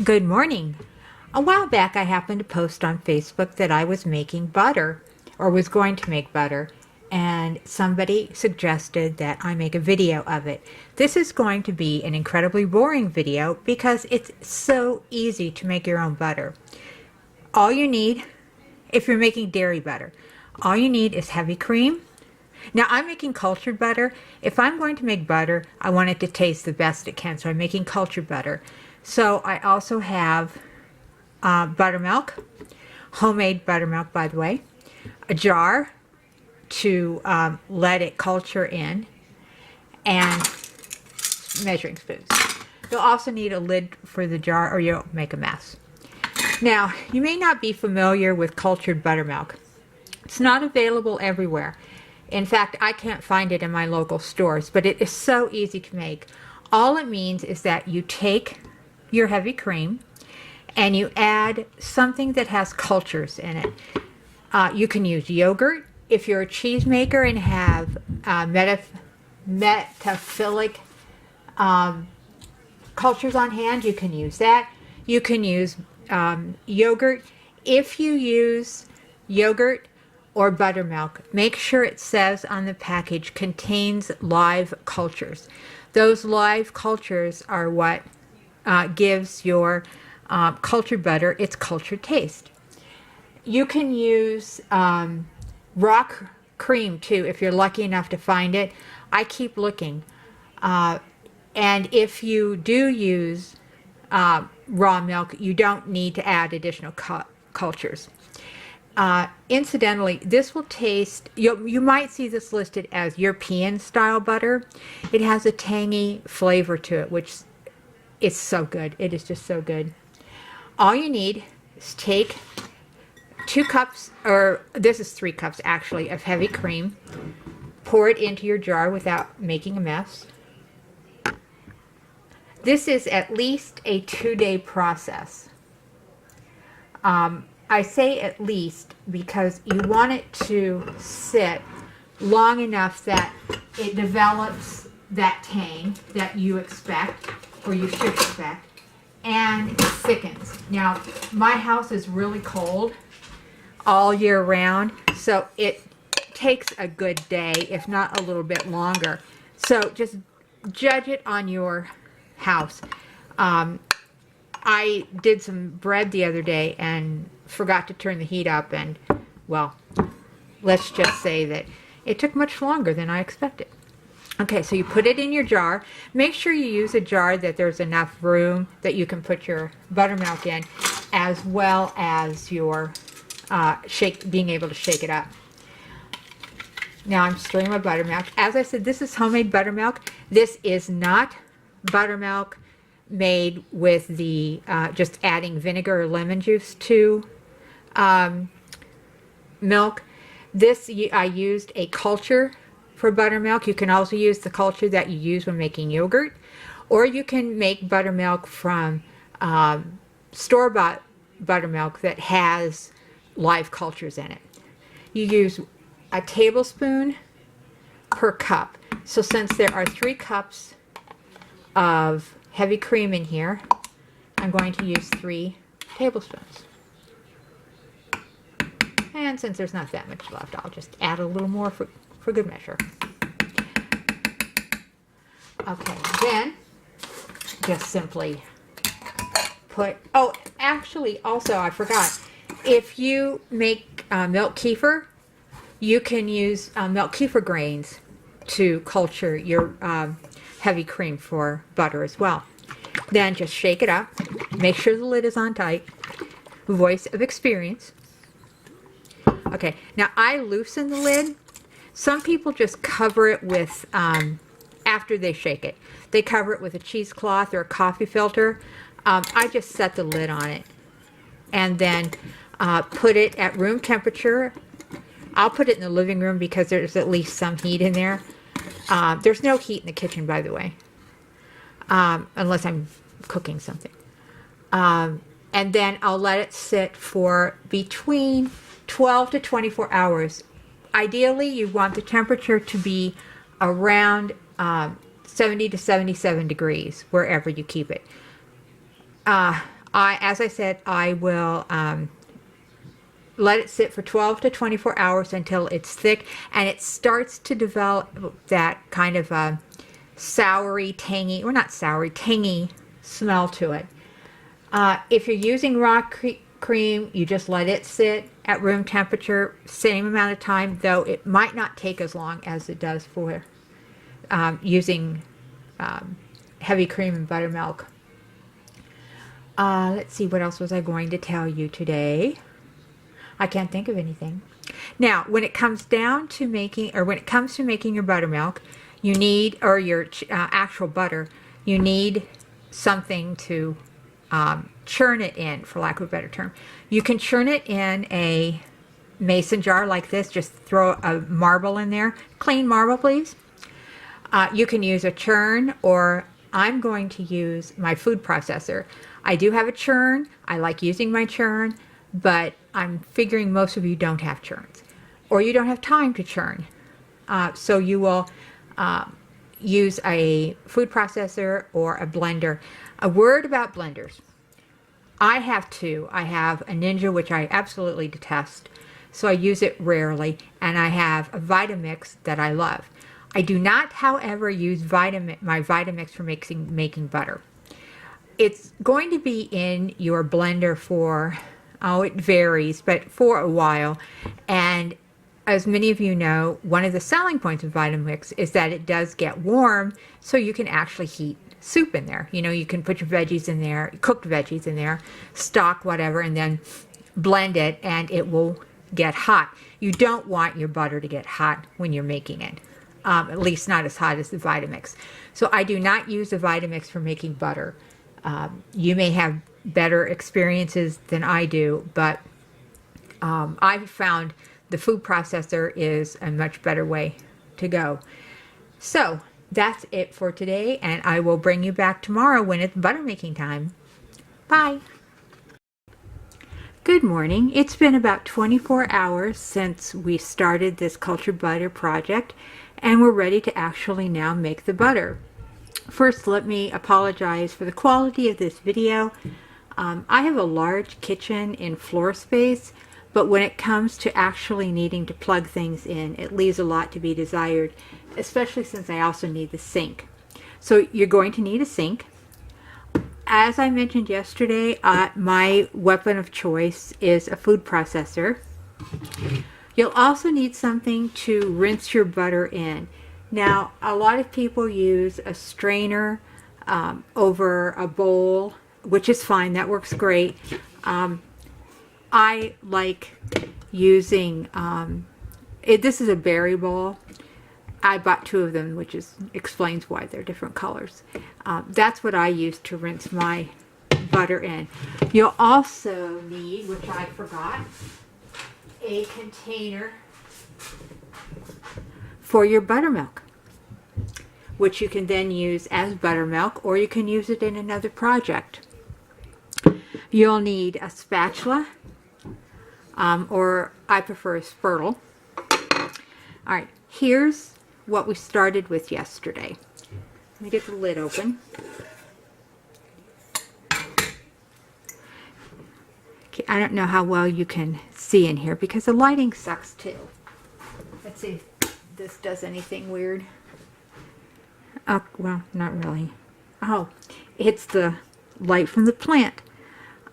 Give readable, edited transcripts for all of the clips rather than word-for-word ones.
Good morning. A while back, I happened to post on Facebook that I was making butter, or was going to make butter, and somebody suggested that I make a video of it. This is going to be an incredibly boring video because it's so easy to make your own butter. All you need, if you're making dairy butter, all you need is heavy cream. Now, I'm making cultured butter. If I'm going to make butter, I want it to taste the best it can, so I'm making cultured butter. So I also have buttermilk, homemade buttermilk, by the way, a jar to let it culture in, and measuring spoons. You'll also need a lid for the jar or you'll make a mess. Now, you may not be familiar with cultured buttermilk. It's not available everywhere. In fact, I can't find it in my local stores, but it is so easy to make. All it means is that you take your heavy cream and you add something that has cultures in it. You can use yogurt. If you're a cheese maker and have metaphilic cultures on hand, you can use that. You can use yogurt. If you use yogurt or buttermilk, make sure it says on the package contains live cultures. Those live cultures are what gives your cultured butter its cultured taste. You can use raw cream too if you're lucky enough to find it. I keep looking. And if you do use raw milk, you don't need to add additional cultures. Incidentally, this will taste, you might see this listed as European style butter. It has a tangy flavor to it, which is so good. It is just so good. All you need is take 2 cups, or this is 3 cups actually, of heavy cream. Pour it into your jar without making a mess. This is at least a 2-day process. I say at least because you want it to sit long enough that it develops that tang that you expect, or you should expect, and it thickens. Now, my house is really cold all year round, so it takes a good day, if not a little bit longer. So just judge it on your house. I did some bread the other day and forgot to turn the heat up, and, well, let's just say that it took much longer than I expected. Okay, so you put it in your jar. Make sure you use a jar that there's enough room that you can put your buttermilk in, as well as your being able to shake it up. Now I'm stirring my buttermilk. As I said, this is homemade buttermilk. This is not buttermilk made with the just adding vinegar or lemon juice to milk. This, I used a culture for buttermilk. You can also use the culture that you use when making yogurt, or you can make buttermilk from store-bought buttermilk that has live cultures in it. You use a tablespoon per cup. So since there are 3 cups of heavy cream in here, I'm going to use 3 tablespoons. And since there's not that much left, I'll just add a little more for good measure. Okay, then just simply put, oh, actually, also I forgot, if you make milk kefir, you can use milk kefir grains to culture your heavy cream for butter as well. Then just shake it up. Make sure the lid is on tight. Voice of experience. Okay, now I loosen the lid. Some people just cover it with, after they shake it, they cover it with a cheesecloth or a coffee filter. I just set the lid on it and then put it at room temperature. I'll put it in the living room because there's at least some heat in there. There's no heat in the kitchen, by the way, unless I'm cooking something. And then I'll let it sit for between 12 to 24 hours. Ideally, you want the temperature to be around 70 to 77 degrees wherever you keep it. As I said, I will let it sit for 12 to 24 hours until it's thick and it starts to develop that kind of a soury, tangy, or not soury, tangy smell to it. If you're using raw cream, you just let it sit at room temperature, same amount of time, though it might not take as long as it does for using heavy cream and buttermilk. Let's see, what else was I going to tell you today? I can't think of anything. Now, when it comes down to making, or when it comes to making your buttermilk, you need, or your actual butter, you need something to churn it in, for lack of a better term. You can churn it in a mason jar like this. Just throw a marble in there. Clean marble, please. You can use a churn, or I'm going to use my food processor. I do have a churn. I like using my churn, but I'm figuring most of you don't have churns, or you don't have time to churn. So you will use a food processor or a blender. A word about blenders. I have two. I have a Ninja, which I absolutely detest, so I use it rarely, and I have a Vitamix that I love. I do not, however, use my Vitamix for making butter. It's going to be in your blender for, oh, it varies, but for a while. And as many of you know, one of the selling points of Vitamix is that it does get warm, so you can actually heat soup in there. You know, you can put your veggies in there, cooked veggies in there, stock, whatever, and then blend it, and it will get hot. You don't want your butter to get hot when you're making it, at least not as hot as the Vitamix. So I do not use the Vitamix for making butter. You may have better experiences than I do, but I've found the food processor is a much better way to go. So that's it for today, and I will bring you back tomorrow when it's butter making time. Bye. Good morning. It's been about 24 hours since we started this cultured butter project, and we're ready to actually now make the butter. First, let me apologize for the quality of this video. I have a large kitchen in floor space, but when it comes to actually needing to plug things in, it leaves a lot to be desired, especially since I also need the sink. So you're going to need a sink. As I mentioned yesterday, my weapon of choice is a food processor. You'll also need something to rinse your butter in. Now, a lot of people use a strainer over a bowl, which is fine. That works great. I like using, this is a berry bowl. I bought two of them, which explains why they're different colors. That's what I use to rinse my butter in. You'll also need, which I forgot, a container for your buttermilk, which you can then use as buttermilk, or you can use it in another project. You'll need a spatula, or I prefer a spurtle. All right, here's what we started with yesterday. Let me get the lid open. Okay, I don't know how well you can see in here because the lighting sucks too. Let's see if this does anything weird. Oh, well, not really. Oh, it's the light from the plant.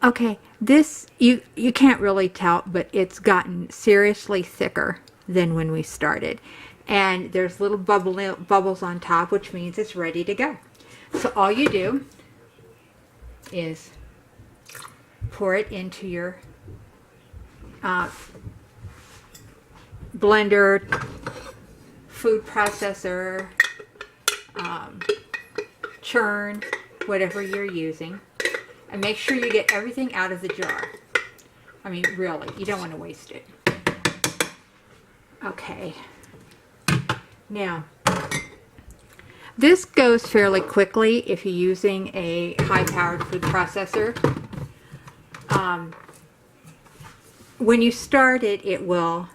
Okay, this, you can't really tell, but it's gotten seriously thicker than when we started. And there's little bubbles on top, which means it's ready to go. So all you do is pour it into your blender, food processor, churn, whatever you're using. And make sure you get everything out of the jar. I mean, really, you don't want to waste it. Okay. Now, this goes fairly quickly if you're using a high-powered food processor. When you start it, it will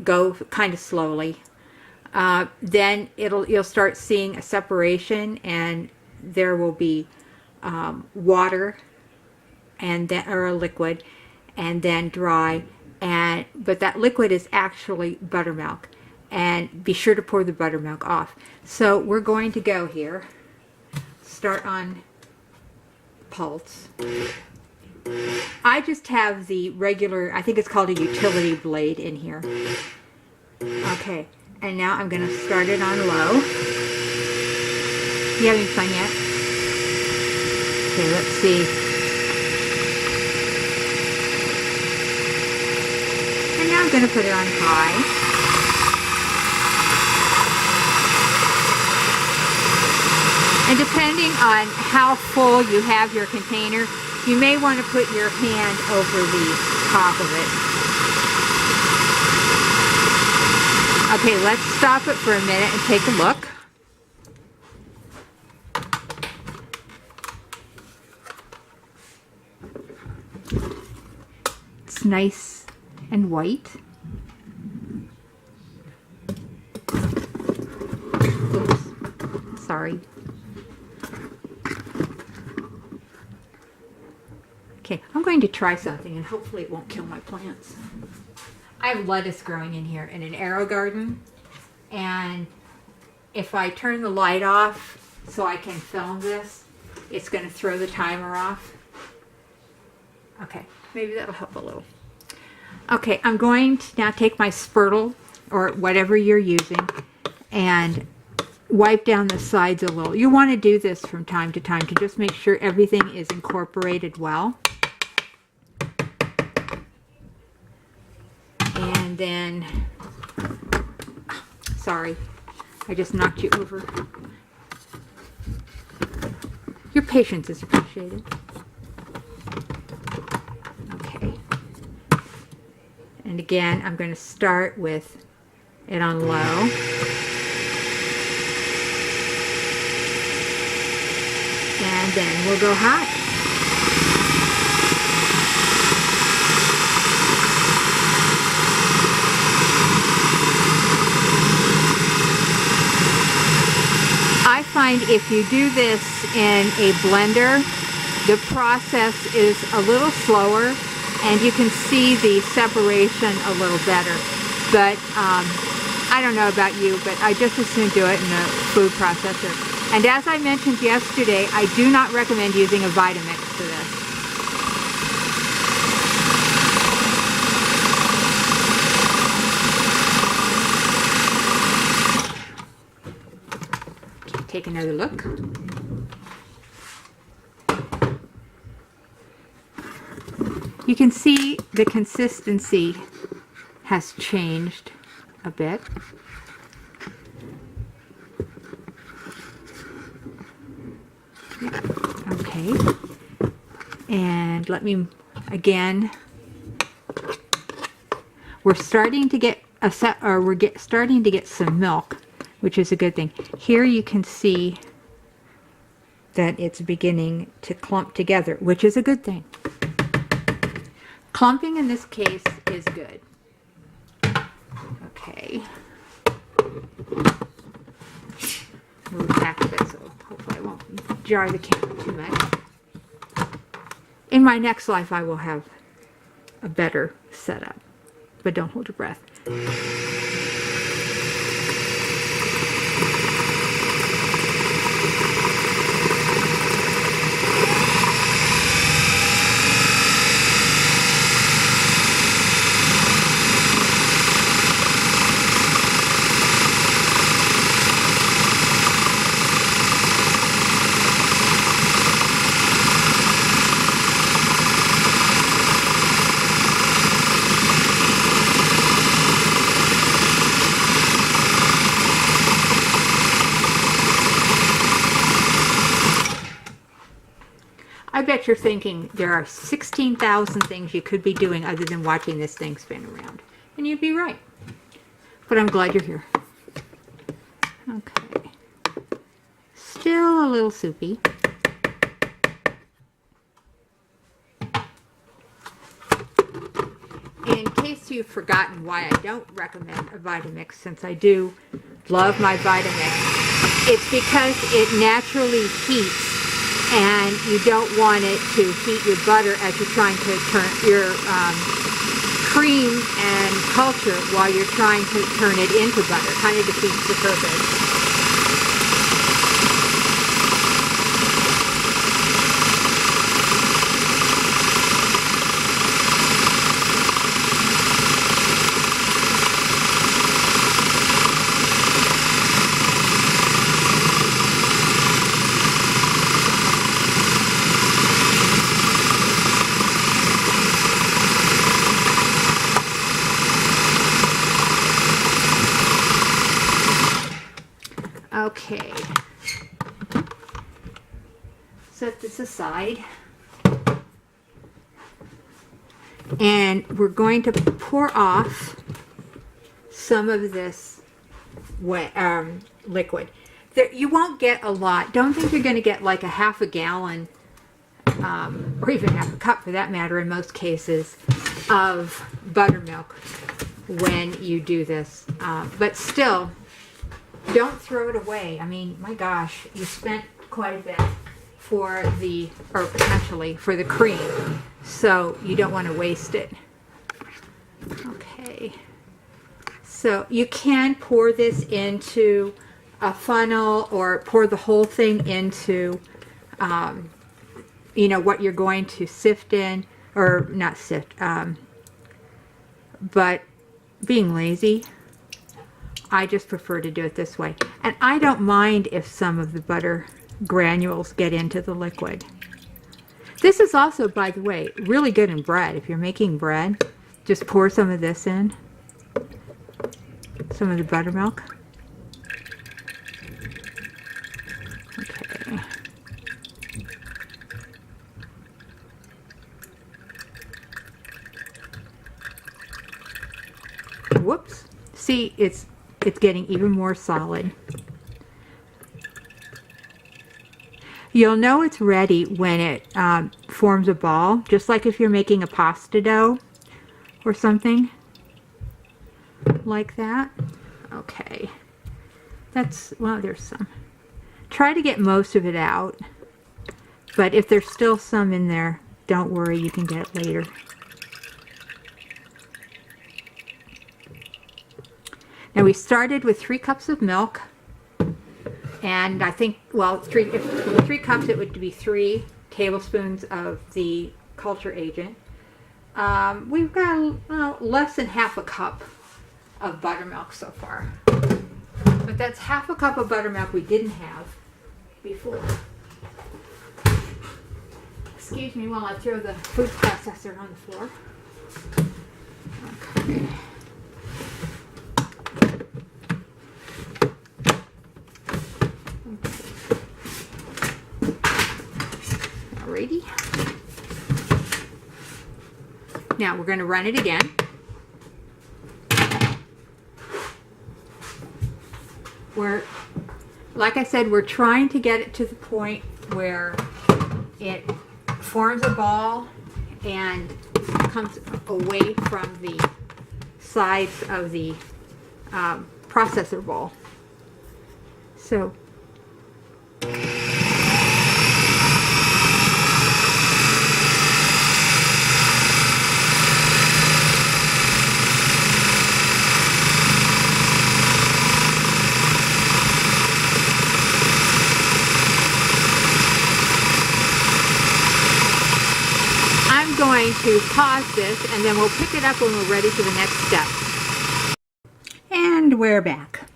go kind of slowly. Then you'll start seeing a separation, and there will be water and then, or a liquid, and then dry. But that liquid is actually buttermilk, and be sure to pour the buttermilk off. So we're going to go here, start on pulse. I just have the regular, I think it's called a utility blade in here. Okay, and now I'm going to start it on low. You having fun yet? Okay, let's see. And now I'm going to put it on high. And depending on how full you have your container, you may want to put your hand over the top of it. Okay, let's stop it for a minute and take a look. It's nice and white. Oops, sorry. Okay, I'm going to try something and hopefully it won't kill my plants. I have lettuce growing in here in an arrow garden, and if I turn the light off so I can film this, it's going to throw the timer off. Okay, maybe that'll help a little. Okay, I'm going to now take my spurtle or whatever you're using and wipe down the sides a little. You want to do this from time to time to just make sure everything is incorporated well. And then, sorry, I just knocked you over. Your patience is appreciated. Okay. And again, I'm going to start with it on low. And then we'll go high. I find if you do this in a blender, the process is a little slower and you can see the separation a little better. But I don't know about you, but I just as soon do it in a food processor. And as I mentioned yesterday, I do not recommend using a Vitamix for this. Take another look. You can see the consistency has changed a bit. Okay. And let me again. We're starting to get starting to get some milk, which is a good thing. Here you can see that it's beginning to clump together, which is a good thing. Clumping in this case is good. Okay. Move back a bit so hopefully I won't jar the camera too much. In my next life I will have a better setup, but don't hold your breath. I bet you're thinking there are 16,000 things you could be doing other than watching this thing spin around. And you'd be right. But I'm glad you're here. Okay. Still a little soupy. In case you've forgotten why I don't recommend a Vitamix, since I do love my Vitamix, it's because it naturally heats and you don't want it to heat your butter as you're trying to turn your cream and culture while you're trying to turn it into butter. Kind of defeats the purpose. Okay, set this aside, and we're going to pour off some of this wet, liquid. You won't get a lot. Don't think you're going to get like a half a gallon, or even half a cup for that matter in most cases, of buttermilk when you do this. But still, don't throw it away. I mean, my gosh, you spent quite a bit for the, or potentially for the cream, so you don't want to waste it. Okay, so you can pour this into a funnel or pour the whole thing into, you know, what you're going to sift in, or not sift, but being lazy, I just prefer to do it this way. And I don't mind if some of the butter granules get into the liquid. This is also, by the way, really good in bread. If you're making bread, just pour some of this in, some of the buttermilk. Okay. Whoops. See, it's getting even more solid. You'll know it's ready when it forms a ball, just like if you're making a pasta dough or something like that. Okay, that's, well, there's some. Try to get most of it out, but if there's still some in there, don't worry, you can get it later. Now we started with 3 cups of milk, and I think, well, if 3 cups, it would be 3 tablespoons of the culture agent. We've got less than half a cup of buttermilk so far, but that's half a cup of buttermilk we didn't have before. Excuse me while I throw the food processor on the floor. Okay. Alrighty. Now we're going to run it again. Like I said, we're trying to get it to the point where it forms a ball and comes away from the sides of the processor bowl. So going to pause this, and then we'll pick it up when we're ready for the next step. And we're back.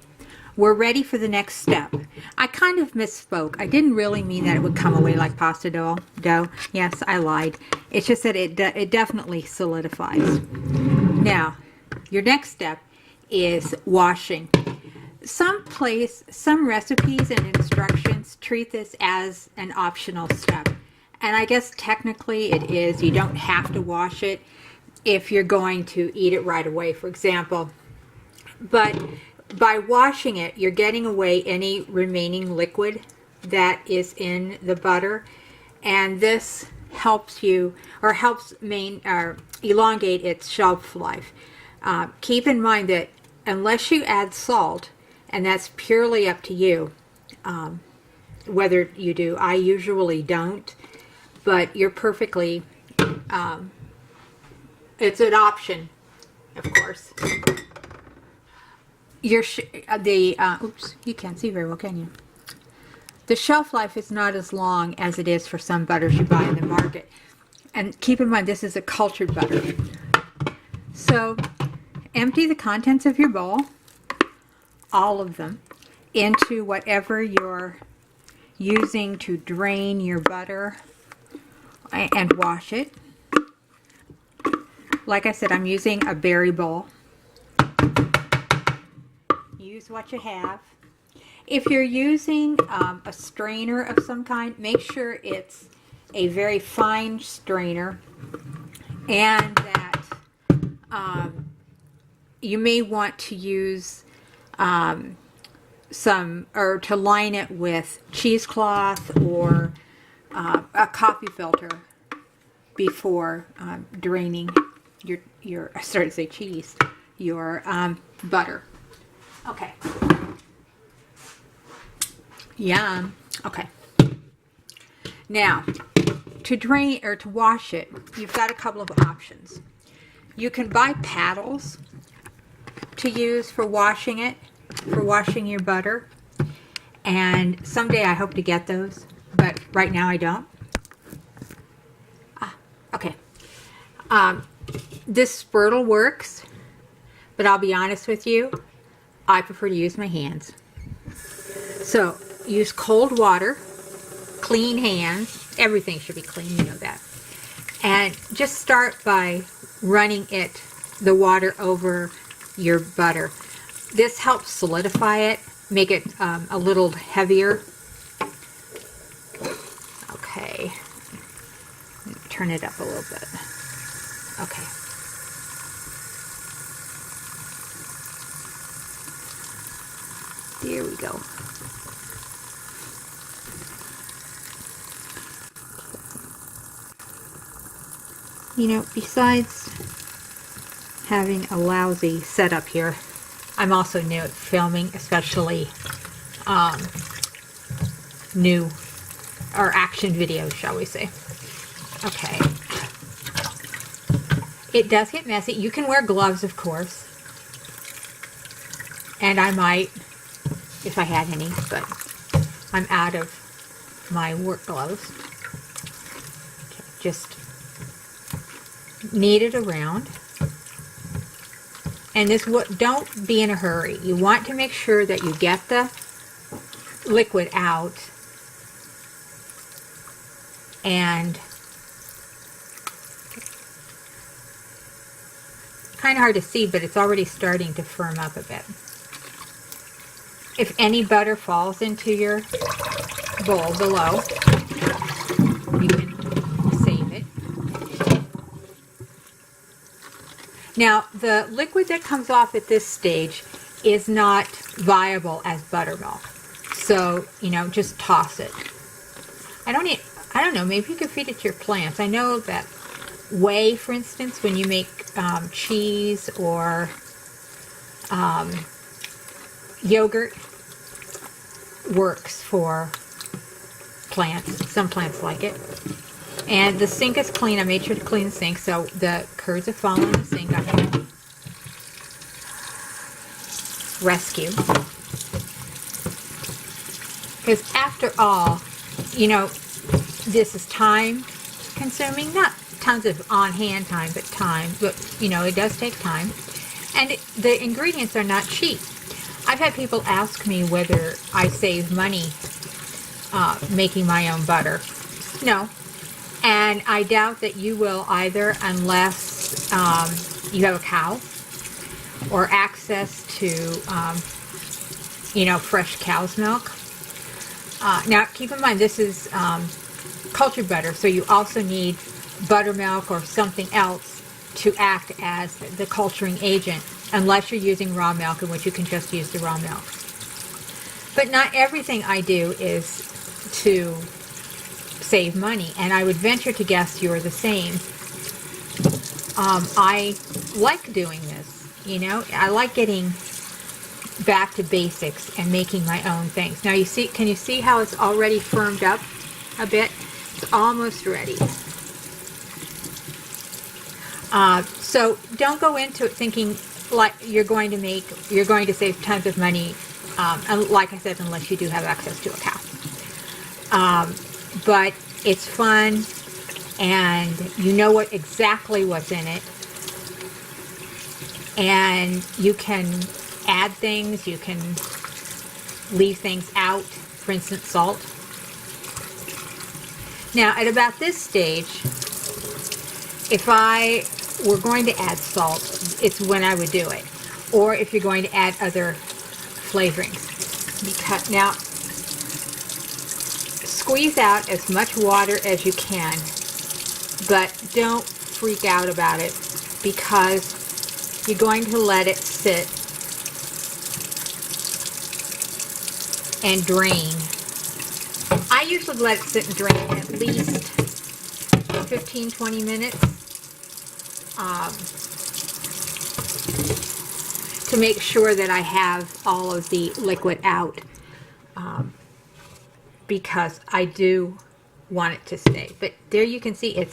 We're ready for the next step. I kind of misspoke. I didn't really mean that it would come away like pasta dough. Yes, I lied. It's just that it definitely solidifies. Now, your next step is washing. Some recipes and instructions treat this as an optional step. And I guess technically it is. You don't have to wash it if you're going to eat it right away, for example. But by washing it, you're getting away any remaining liquid that is in the butter. And this helps you, or helps elongate its shelf life. Keep in mind that unless you add salt, and that's purely up to you, whether you do. I usually don't, but you're perfectly, it's an option, of course. Oops, you can't see very well, can you? The shelf life is not as long as it is for some butters you buy in the market. And keep in mind, this is a cultured butter. So empty the contents of your bowl, all of them, into whatever you're using to drain your butter, and wash it. Like I said, I'm using a berry bowl. Use what you have. If you're using a strainer of some kind, make sure it's a very fine strainer, and that you may want to use to line it with cheesecloth or a coffee filter before draining your I started to say cheese, your butter. Okay. Yum. Okay. Now, to drain or to wash it, you've got a couple of options. You can buy paddles to use for washing it, for washing your butter. And someday I hope to get those, but right now I don't. Okay. This Spurtle works, but I'll be honest with you, I prefer to use my hands. So, use cold water, clean hands. Everything should be clean, you know that. And just start by running the water over your butter. This helps solidify it, make it a little heavier. Okay. Turn it up a little bit. Okay. There we go. You know, besides having a lousy setup here, I'm also new at filming, especially new or action videos, shall we say. Okay. It does get messy. You can wear gloves, of course. And I might, if I had any, but I'm out of my work gloves. Okay, just knead it around. And don't be in a hurry. You want to make sure that you get the liquid out, and kind of hard to see, but it's already starting to firm up a bit. If any butter falls into your bowl below, you can save it. Now, the liquid that comes off at this stage is not viable as buttermilk. So, you know, just toss it. I don't know, maybe you could feed it to your plants. I know that whey, for instance, when you make cheese or yogurt, works for plants. Some plants like it. And the sink is clean. I made sure to clean the sink, so the curds have fallen in the sink. I had to rescue. Because after all, you know, this is time consuming. Not tons of on-hand time, but time. But, you know, it does take time. And the ingredients are not cheap. I've had people ask me whether I save money making my own butter. No. And I doubt that you will either, unless you have a cow or access to, you know, fresh cow's milk. Now, keep in mind, this is cultured butter, so you also need buttermilk or something else to act as the culturing agent, unless you're using raw milk, in which you can just use the raw milk. But not everything I do is to save money, and I would venture to guess you're the same. I like doing this, you know. I like getting back to basics and making my own things. Now can you see how it's already firmed up a bit? It's almost ready. So don't go into it thinking like you're going to save tons of money, and like I said, unless you do have access to a cow. But it's fun, and you know exactly what's in it, and you can add things, you can leave things out, for instance, salt. Now, at about this stage, if I were going to add salt, it's when I would do it. Or if you're going to add other flavorings. Now, squeeze out as much water as you can, but don't freak out about it because you're going to let it sit and drain. I usually let it sit and drain at least 15-20 minutes to make sure that I have all of the liquid out, because I do want it to stay. But there you can see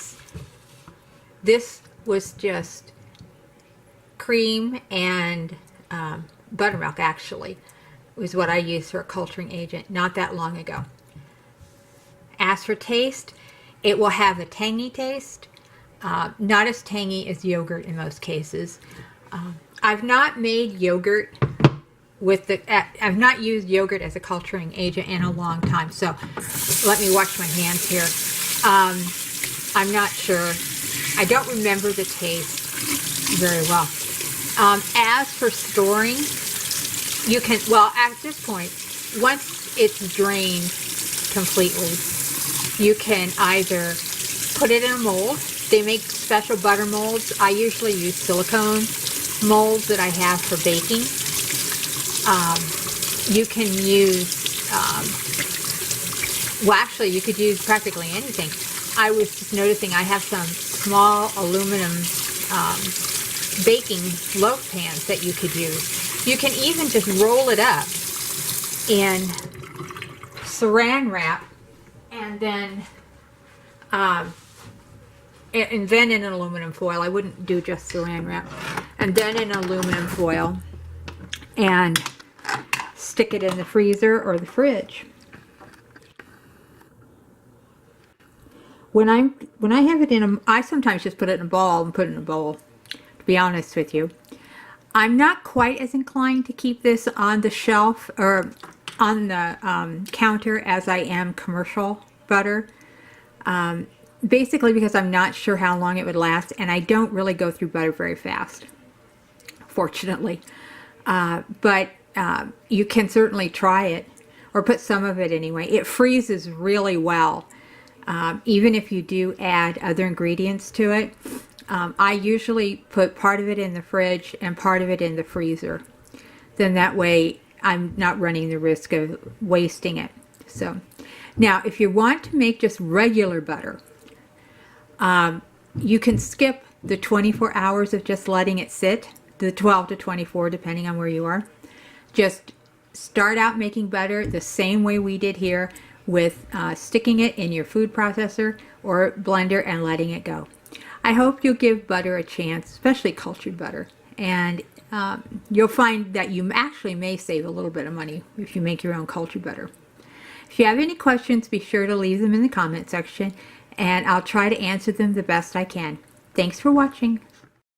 this was just cream and buttermilk, actually, was what I used for a culturing agent not that long ago. As for taste, it will have a tangy taste, not as tangy as yogurt in most cases. I've not made yogurt I've not used yogurt as a culturing agent in a long time, so let me wash my hands here. I'm not sure. I don't remember the taste very well. As for storing, you can, well, at this point, once it's drained completely, you can either put it in a mold. They make special butter molds. I usually use silicone molds that I have for baking. You can use, well, actually, you could use practically anything. I was just noticing I have some small aluminum baking loaf pans that you could use. You can even just roll it up in saran wrap and then in an aluminum foil. I wouldn't do just saran wrap. And then in aluminum foil and stick it in the freezer or the fridge. When I have it I sometimes just put it in a ball and put it in a bowl, to be honest with you. I'm not quite as inclined to keep this on the shelf or on the counter as I am commercial butter. Basically because I'm not sure how long it would last, and I don't really go through butter very fast, fortunately. But you can certainly try it, or put some of it anyway. It freezes really well, even if you do add other ingredients to it. I usually put part of it in the fridge and part of it in the freezer. Then that way I'm not running the risk of wasting it. So now if you want to make just regular butter, you can skip the 24 hours of just letting it sit, the 12 to 24 depending on where you are. Just start out making butter the same way we did here, with sticking it in your food processor or blender and letting it go. I hope you'll give butter a chance, especially cultured butter, and you'll find that you actually may save a little bit of money if you make your own cultured butter. If you have any questions, be sure to leave them in the comment section, and I'll try to answer them the best I can. Thanks for watching.